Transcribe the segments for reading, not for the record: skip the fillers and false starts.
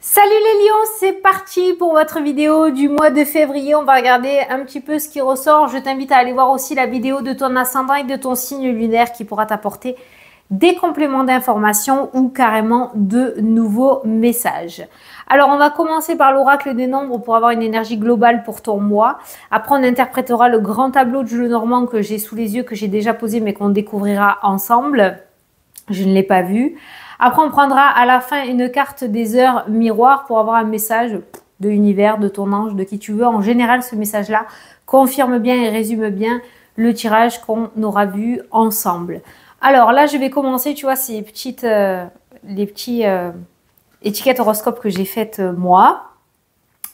Salut les lions, c'est parti pour votre vidéo du mois de février. On va regarder un petit peu ce qui ressort. Je t'invite à aller voir aussi la vidéo de ton ascendant et de ton signe lunaire qui pourra t'apporter des compléments d'information ou carrément de nouveaux messages. Alors, on va commencer par l'oracle des nombres pour avoir une énergie globale pour ton mois. Après, on interprétera le grand tableau de Jules Normand que j'ai sous les yeux, que j'ai déjà posé mais qu'on découvrira ensemble. Je ne l'ai pas vu. Après, on prendra à la fin une carte des heures miroirs pour avoir un message de l'univers, de ton ange, de qui tu veux. En général, ce message-là confirme bien et résume bien le tirage qu'on aura vu ensemble. Alors là, je vais commencer, tu vois, ces petites, étiquettes horoscopes que j'ai faites moi.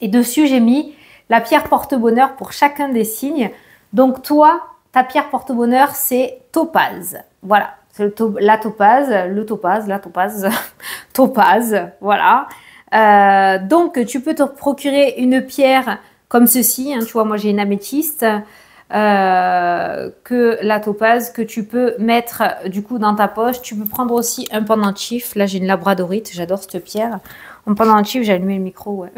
Et dessus, j'ai mis la pierre porte-bonheur pour chacun des signes. Donc toi, ta pierre porte-bonheur, c'est topaze. Voilà. La topaz, topaz, voilà. Donc, tu peux te procurer une pierre comme ceci, hein, tu vois, moi j'ai une améthyste, que la topaz, que tu peux mettre du coup dans ta poche. Tu peux prendre aussi un pendentif, là j'ai une labradorite, j'adore cette pierre. Un pendentif, j'ai allumé le micro, ouais.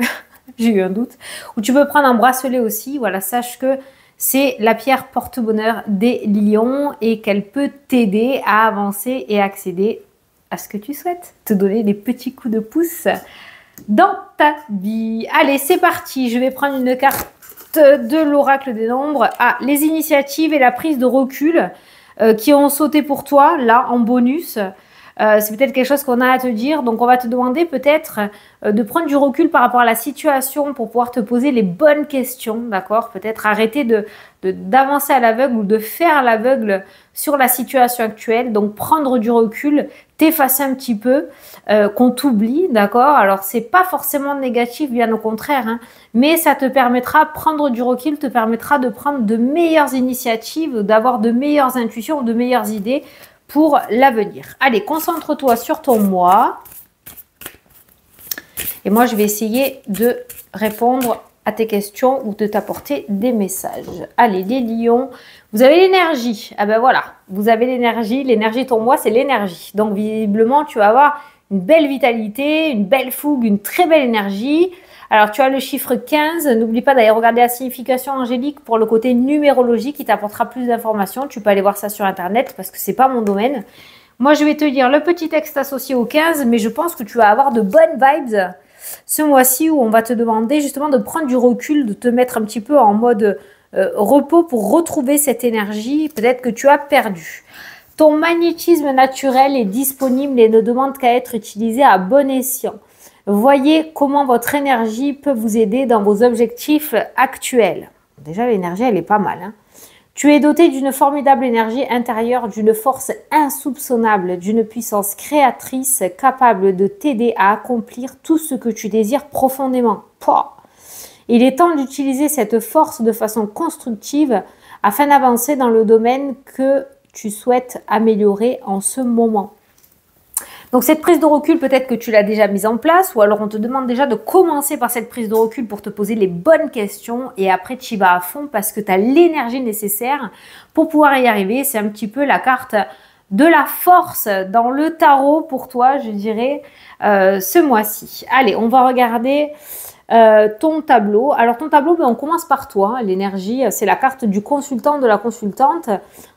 J'ai eu un doute. Ou tu peux prendre un bracelet aussi, voilà, sache que c'est la pierre porte-bonheur des lions et qu'elle peut t'aider à avancer et accéder à ce que tu souhaites. Te donner des petits coups de pouce dans ta vie. Allez, c'est parti. Je vais prendre une carte de l'oracle des nombres. Ah, les initiatives et la prise de recul qui ont sauté pour toi, là, en bonus. C'est peut-être quelque chose qu'on a à te dire. Donc, on va te demander peut-être de prendre du recul par rapport à la situation pour pouvoir te poser les bonnes questions, d'accord? Peut-être arrêter d'avancer à l'aveugle ou de faire l'aveugle sur la situation actuelle. Donc, prendre du recul, t'effacer un petit peu, qu'on t'oublie, d'accord? Alors, c'est pas forcément négatif, bien au contraire, hein, mais ça te permettra, prendre du recul te permettra de prendre de meilleures initiatives, d'avoir de meilleures intuitions, de meilleures idées pour l'avenir. Allez, concentre-toi sur ton mois. Et moi, je vais essayer de répondre à tes questions ou de t'apporter des messages. Allez, les lions, vous avez l'énergie. Ah ben voilà, vous avez l'énergie. L'énergie de ton mois, c'est l'énergie. Donc, visiblement, tu vas avoir une belle vitalité, une belle fougue, une très belle énergie. Alors, tu as le chiffre 15. N'oublie pas d'aller regarder la signification angélique pour le côté numérologie qui t'apportera plus d'informations. Tu peux aller voir ça sur Internet parce que c'est pas mon domaine. Moi, je vais te dire le petit texte associé au 15, mais je pense que tu vas avoir de bonnes vibes ce mois-ci où on va te demander justement de prendre du recul, de te mettre un petit peu en mode repos pour retrouver cette énergie peut-être que tu as perdue. Ton magnétisme naturel est disponible et ne demande qu'à être utilisé à bon escient. Voyez comment votre énergie peut vous aider dans vos objectifs actuels. Déjà, l'énergie, elle est pas mal, hein. Tu es doté d'une formidable énergie intérieure, d'une force insoupçonnable, d'une puissance créatrice capable de t'aider à accomplir tout ce que tu désires profondément. Pouah. Il est temps d'utiliser cette force de façon constructive afin d'avancer dans le domaine que tu souhaites améliorer en ce moment. Donc, cette prise de recul, peut-être que tu l'as déjà mise en place ou alors on te demande déjà de commencer par cette prise de recul pour te poser les bonnes questions et après tu y vas à fond parce que tu as l'énergie nécessaire pour pouvoir y arriver. C'est un petit peu la carte de la force dans le tarot pour toi, je dirais, ce mois-ci. Allez, on va regarder ton tableau. Alors, ton tableau, on commence par toi. L'énergie, c'est la carte du consultant, de la consultante.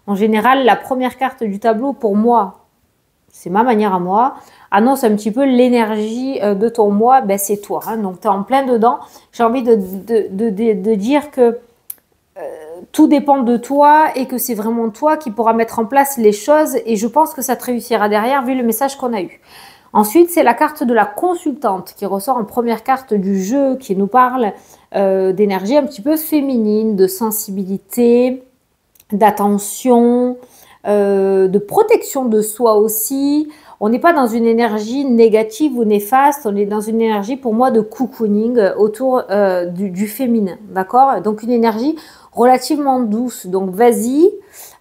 En général, la première carte du tableau pour moi, c'est ma manière à moi, annonce un petit peu l'énergie de ton mois, ben c'est toi, hein, donc tu es en plein dedans. J'ai envie de dire que tout dépend de toi et que c'est vraiment toi qui pourras mettre en place les choses et je pense que ça te réussira derrière vu le message qu'on a eu. Ensuite, c'est la carte de la consultante qui ressort en première carte du jeu qui nous parle d'énergie un petit peu féminine, de sensibilité, d'attention, de protection de soi aussi. On n'est pas dans une énergie négative ou néfaste, on est dans une énergie pour moi de cocooning autour du féminin, d'accord? Donc une énergie relativement douce. Donc vas-y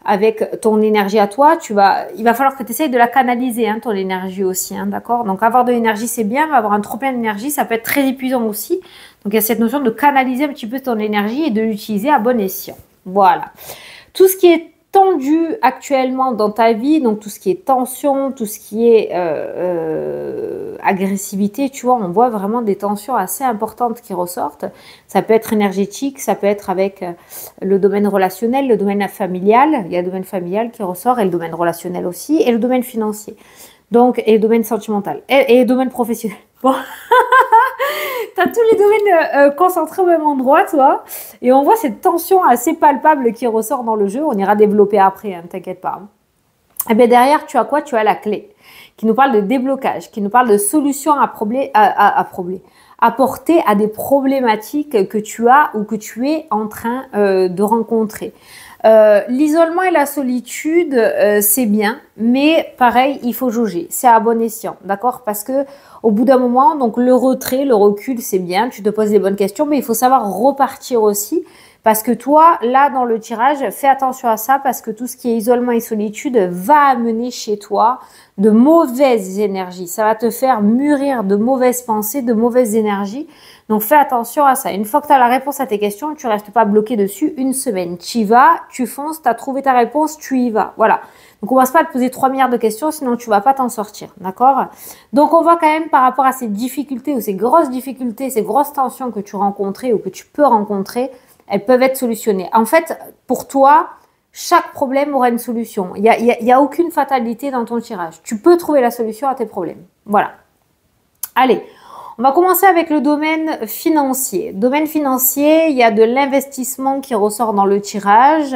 avec ton énergie à toi, il va falloir que tu essayes de la canaliser, hein, ton énergie aussi, hein, d'accord? Donc avoir de l'énergie c'est bien, mais avoir un trop plein d'énergie ça peut être très épuisant aussi. Donc il y a cette notion de canaliser un petit peu ton énergie et de l'utiliser à bon escient. Voilà. Tout ce qui est tendu actuellement dans ta vie, donc tout ce qui est tension, tout ce qui est agressivité, tu vois, on voit vraiment des tensions assez importantes qui ressortent. Ça peut être énergétique, ça peut être avec le domaine relationnel, le domaine familial, il y a le domaine familial qui ressort et le domaine relationnel aussi, et le domaine financier. Donc, et le domaine sentimental, et le domaine professionnel. Bon, tu as tous les domaines concentrés au même endroit, toi. Et on voit cette tension assez palpable qui ressort dans le jeu. On ira développer après, hein, t'inquiète pas. Et bien derrière, tu as quoi? Tu as la clé qui nous parle de déblocage, qui nous parle de solutions apporter à des problématiques que tu as ou que tu es en train de rencontrer. L'isolement et la solitude, c'est bien, mais pareil, il faut jauger. C'est à bon escient, d'accord? Parce que au bout d'un moment, donc le retrait, le recul, c'est bien. Tu te poses les bonnes questions, mais il faut savoir repartir aussi. Parce que toi, là, dans le tirage, fais attention à ça parce que tout ce qui est isolement et solitude va amener chez toi de mauvaises énergies. Ça va te faire mûrir de mauvaises pensées, de mauvaises énergies. Donc, fais attention à ça. Une fois que tu as la réponse à tes questions, tu ne restes pas bloqué dessus une semaine. Tu y vas, tu fonces, tu as trouvé ta réponse, tu y vas. Voilà. Donc, commence pas à te poser 3 milliards de questions, sinon tu vas pas t'en sortir. D'accord? Donc, on voit quand même par rapport à ces difficultés ou ces grosses difficultés, ces grosses tensions que tu rencontrais ou que tu peux rencontrer, elles peuvent être solutionnées. En fait, pour toi, chaque problème aura une solution. Il y a aucune fatalité dans ton tirage. Tu peux trouver la solution à tes problèmes. Voilà. Allez, on va commencer avec le domaine financier. Domaine financier, il y a de l'investissement qui ressort dans le tirage.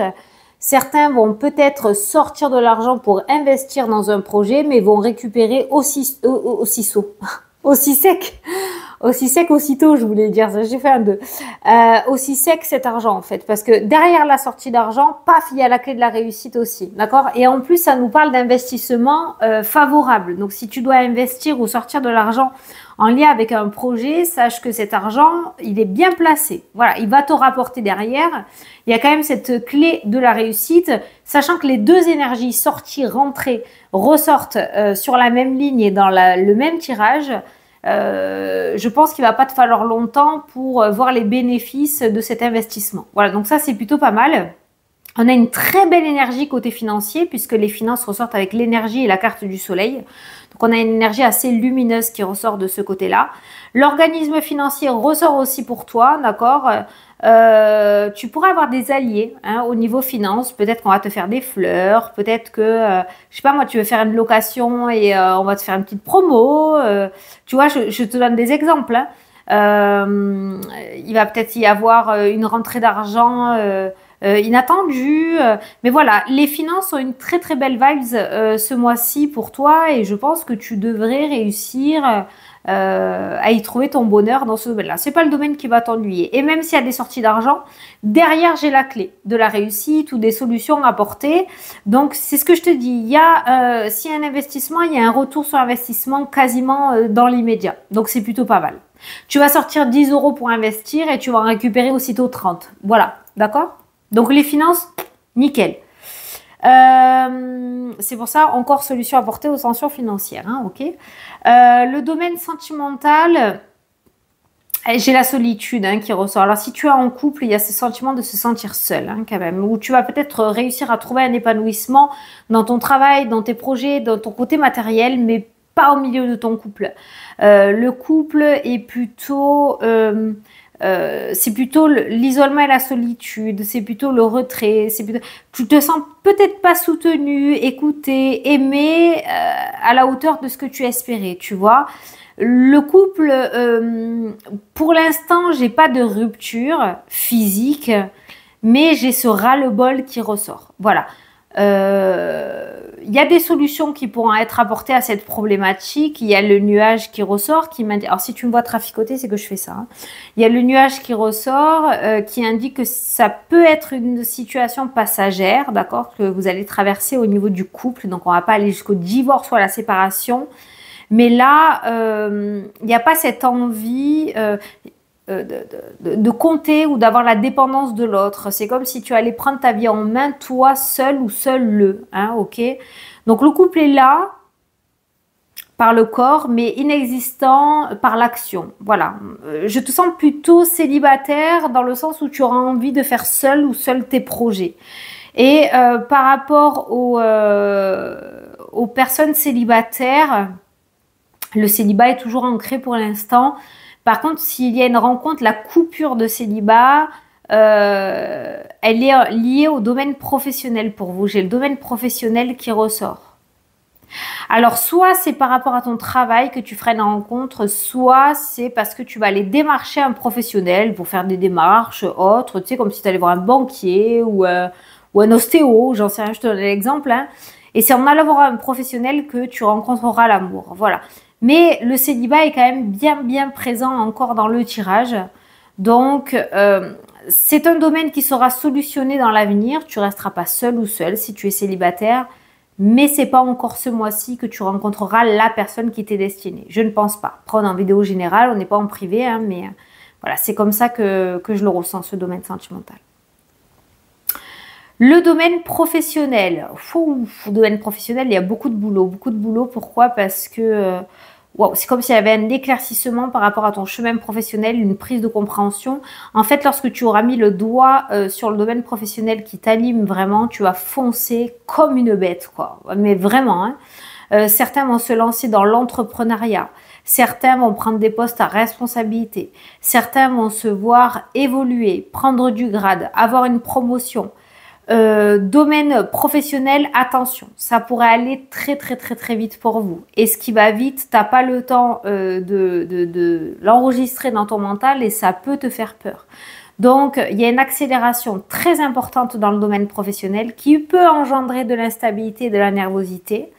Certains vont peut-être sortir de l'argent pour investir dans un projet, mais vont récupérer aussi sec. Aussi sec, aussitôt, je voulais dire ça, j'ai fait un 2. Aussi sec cet argent en fait, parce que derrière la sortie d'argent, paf, il y a la clé de la réussite aussi, d'accord? Et en plus, ça nous parle d'investissement favorable. Donc, si tu dois investir ou sortir de l'argent en lien avec un projet, sache que cet argent, il est bien placé. Voilà, il va te rapporter derrière. Il y a quand même cette clé de la réussite, sachant que les deux énergies, sortie, rentrée, ressortent sur la même ligne et dans le même tirage. Je pense qu'il va pas te falloir longtemps pour voir les bénéfices de cet investissement. Voilà, donc ça, c'est plutôt pas mal. On a une très belle énergie côté financier puisque les finances ressortent avec l'énergie et la carte du soleil. Donc, on a une énergie assez lumineuse qui ressort de ce côté-là. L'organisme financier ressort aussi pour toi, d'accord? Tu pourras avoir des alliés hein, au niveau finance. Peut-être qu'on va te faire des fleurs. Peut-être que, je sais pas moi, tu veux faire une location et on va te faire une petite promo. Tu vois, je te donne des exemples. Hein. Il va peut-être y avoir une rentrée d'argent inattendue. Mais voilà, les finances ont une très très belle vibes ce mois-ci pour toi et je pense que tu devrais réussir à y trouver ton bonheur dans ce domaine-là. C'est pas le domaine qui va t'ennuyer. Et même s'il y a des sorties d'argent, derrière j'ai la clé de la réussite ou des solutions à apporter. Donc c'est ce que je te dis. Il y a s'il y a un investissement, il y a un retour sur investissement quasiment dans l'immédiat. Donc c'est plutôt pas mal. Tu vas sortir 10 € pour investir et tu vas en récupérer aussitôt 30. Voilà, d'accord? Donc les finances, nickel. C'est pour ça, encore solution apportée aux tensions financières. Hein, ok. Le domaine sentimental, j'ai la solitude hein, qui ressort. Alors si tu es en couple, il y a ce sentiment de se sentir seul hein, quand même. Où tu vas peut-être réussir à trouver un épanouissement dans ton travail, dans tes projets, dans ton côté matériel, mais pas au milieu de ton couple. Le couple est plutôt... c'est plutôt l'isolement et la solitude, c'est plutôt le retrait, tu te sens peut-être pas soutenu, écouté, aimé à la hauteur de ce que tu espérais, tu vois. Le couple, pour l'instant, j'ai pas de rupture physique, mais j'ai ce ras-le-bol qui ressort. Voilà. Il y a des solutions qui pourront être apportées à cette problématique. Il y a le nuage qui ressort, qui m'indique... Alors, si tu me vois traficoter, c'est que je fais ça. Hein. Il y a le nuage qui ressort, qui indique que ça peut être une situation passagère, d'accord, que vous allez traverser au niveau du couple. Donc, on va pas aller jusqu'au divorce ou à la séparation. Mais là, il n'y a pas cette envie... de compter ou d'avoir la dépendance de l'autre. C'est comme si tu allais prendre ta vie en main, toi, seul ou seul le. Hein, ok. Donc, le couple est là par le corps, mais inexistant par l'action. Voilà. Je te sens plutôt célibataire dans le sens où tu auras envie de faire seul ou seul tes projets. Et par rapport aux personnes célibataires, le célibat est toujours ancré pour l'instant. Par contre, s'il y a une rencontre, la coupure de célibat, elle est liée au domaine professionnel pour vous. J'ai le domaine professionnel qui ressort. Alors, soit c'est par rapport à ton travail que tu feras une rencontre, soit c'est parce que tu vas aller démarcher un professionnel pour faire des démarches autres, tu sais, comme si tu allais voir un banquier ou un ostéo, j'en sais rien, je te donne l'exemple. Hein. Et c'est en allant voir un professionnel que tu rencontreras l'amour. Voilà. Mais le célibat est quand même bien présent encore dans le tirage. Donc, c'est un domaine qui sera solutionné dans l'avenir. Tu ne resteras pas seul ou seule si tu es célibataire. Mais c'est pas encore ce mois-ci que tu rencontreras la personne qui t'est destinée. Je ne pense pas. Après, on est en vidéo générale, on n'est pas en privé, hein, mais voilà, c'est comme ça que je le ressens, ce domaine sentimental. Le domaine professionnel. Le domaine professionnel, il y a beaucoup de boulot. Beaucoup de boulot, pourquoi? Parce que c'est comme s'il y avait un éclaircissement par rapport à ton chemin professionnel, une prise de compréhension. En fait, lorsque tu auras mis le doigt sur le domaine professionnel qui t'anime vraiment, tu vas foncer comme une bête, quoi. Mais vraiment, hein. Certains vont se lancer dans l'entrepreneuriat. Certains vont prendre des postes à responsabilité. Certains vont se voir évoluer, prendre du grade, avoir une promotion. Domaine professionnel, attention, ça pourrait aller très vite pour vous. Et ce qui va vite, t'as pas le temps de l'enregistrer dans ton mental et ça peut te faire peur. Donc, il y a une accélération très importante dans le domaine professionnel qui peut engendrer de l'instabilité et de la nervosité.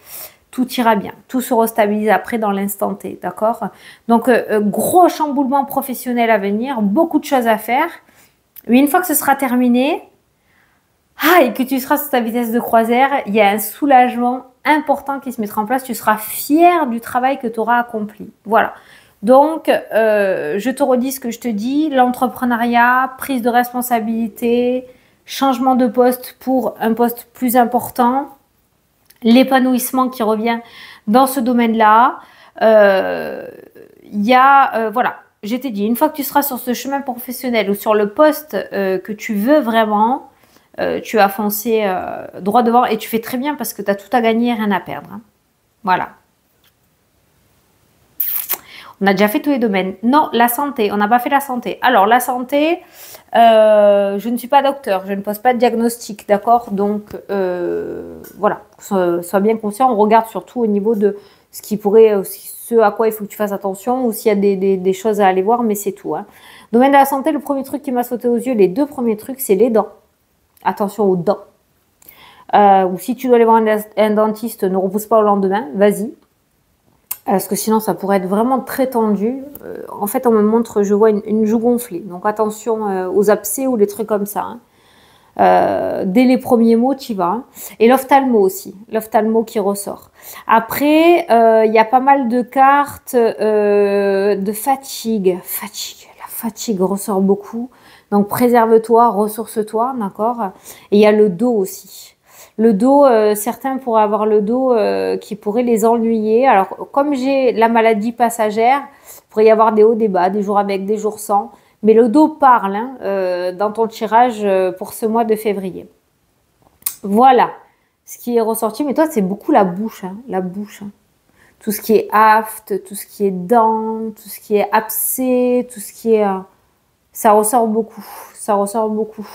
Tout ira bien, tout se restabilise après dans l'instant T, d'accord? Donc, gros chamboulement professionnel à venir, beaucoup de choses à faire. Mais une fois que ce sera terminé, et que tu seras sur ta vitesse de croisière, il y a un soulagement important qui se mettra en place. Tu seras fier du travail que tu auras accompli. Voilà. Donc, je te redis ce que je te dis. L'entrepreneuriat, prise de responsabilité, changement de poste pour un poste plus important, l'épanouissement qui revient dans ce domaine-là. Il y a, voilà, je t'ai dit, une fois que tu seras sur ce chemin professionnel ou sur le poste que tu veux vraiment, tu as foncé droit devant et tu fais très bien parce que tu as tout à gagner et rien à perdre. Hein. Voilà. On a déjà fait tous les domaines. Non, la santé, on n'a pas fait la santé. Alors, la santé, je ne suis pas docteur, je ne pose pas de diagnostic, d'accord? Donc, voilà, sois bien conscient. On regarde surtout au niveau de ce qui pourrait, ce à quoi il faut que tu fasses attention ou s'il y a des choses à aller voir, mais c'est tout. Hein. Domaine de la santé, le premier truc qui m'a sauté aux yeux, les deux premiers trucs, c'est les dents. Attention aux dents. Ou si tu dois aller voir un dentiste, ne repousse pas au lendemain, vas-y. Parce que sinon, ça pourrait être vraiment très tendu. En fait, on me montre, je vois une joue gonflée. Donc, attention aux abcès ou les trucs comme ça. Hein. Dès les premiers mots, tu y vas. Hein. Et l'ophtalmo aussi. L'ophtalmo qui ressort. Après, il y a pas mal de cartes de fatigue. La fatigue ressort beaucoup. Donc, préserve-toi, ressource-toi, d'accord? Et il y a le dos aussi. Le dos, certains pourraient avoir le dos qui pourrait les ennuyer. Alors, comme j'ai la maladie passagère, il pourrait y avoir des hauts, des bas, des jours avec, des jours sans. Mais le dos parle hein, dans ton tirage pour ce mois de février. Voilà ce qui est ressorti. Mais toi, c'est beaucoup la bouche. Hein, la bouche. Hein. Tout ce qui est aphte, tout ce qui est dents, tout ce qui est abcès, tout ce qui est... ça ressort beaucoup, ça ressort beaucoup.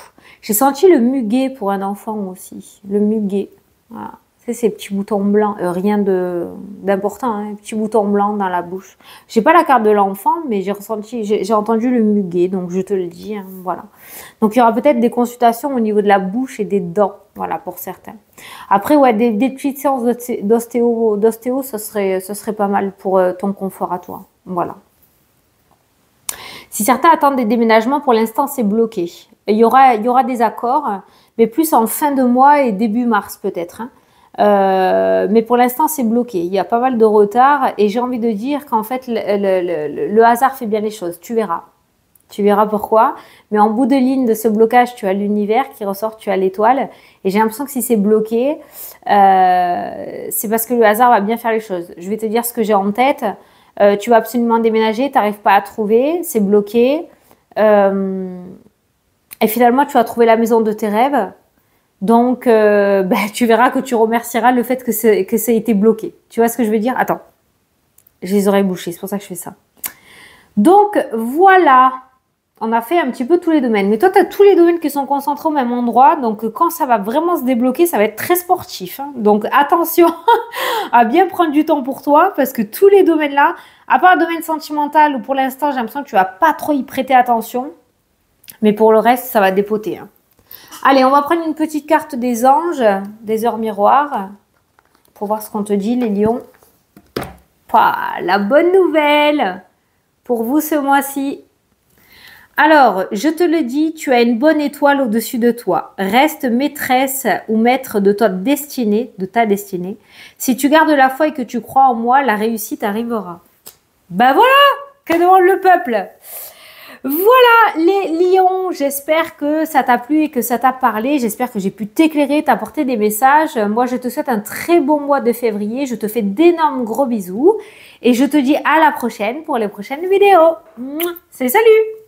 J'ai senti le muguet pour un enfant aussi, le muguet. Voilà. C'est ces petits boutons blancs, rien d'important, hein, petits boutons blancs dans la bouche. J'ai pas la carte de l'enfant, mais j'ai entendu le muguet, donc je te le dis, hein, voilà. Donc il y aura peut-être des consultations au niveau de la bouche et des dents, voilà, pour certains. Après, ouais, des petites séances d'ostéo, ce serait pas mal pour ton confort à toi, voilà. Si certains attendent des déménagements, pour l'instant, c'est bloqué. Il y aura des accords, mais plus en fin de mois et début mars peut-être. Hein. Mais pour l'instant, c'est bloqué. Il y a pas mal de retard et j'ai envie de dire qu'en fait, le hasard fait bien les choses. Tu verras. Tu verras pourquoi. Mais en bout de ligne de ce blocage, tu as l'univers qui ressort, tu as l'étoile. Et j'ai l'impression que si c'est bloqué, c'est parce que le hasard va bien faire les choses. Je vais te dire ce que j'ai en tête. Tu vas absolument déménager, tu n'arrives pas à trouver, c'est bloqué. Et finalement, tu vas trouver la maison de tes rêves. Donc, tu verras que tu remercieras le fait que ça ait été bloqué. Tu vois ce que je veux dire? Attends, j'ai les oreilles bouchées, c'est pour ça que je fais ça. Donc, voilà. On a fait un petit peu tous les domaines. Mais toi, tu as tous les domaines qui sont concentrés au même endroit. Donc, quand ça va vraiment se débloquer, ça va être très sportif. Hein. Donc, attention à bien prendre du temps pour toi parce que tous les domaines-là, à part le domaine sentimental où pour l'instant, j'ai l'impression que tu vas pas trop y prêter attention. Mais pour le reste, ça va dépoter. Hein. Allez, on va prendre une petite carte des anges, des heures miroirs, pour voir ce qu'on te dit, les lions. La bonne nouvelle pour vous ce mois-ci. Alors, je te le dis, tu as une bonne étoile au-dessus de toi. Reste maîtresse ou maître de ta destinée, Si tu gardes la foi et que tu crois en moi, la réussite arrivera. Ben voilà, que demande le peuple? Voilà les lions, j'espère que ça t'a plu et que ça t'a parlé. J'espère que j'ai pu t'éclairer, t'apporter des messages. Moi, je te souhaite un très bon mois de février. Je te fais d'énormes gros bisous et je te dis à la prochaine pour les prochaines vidéos. Salut, salut!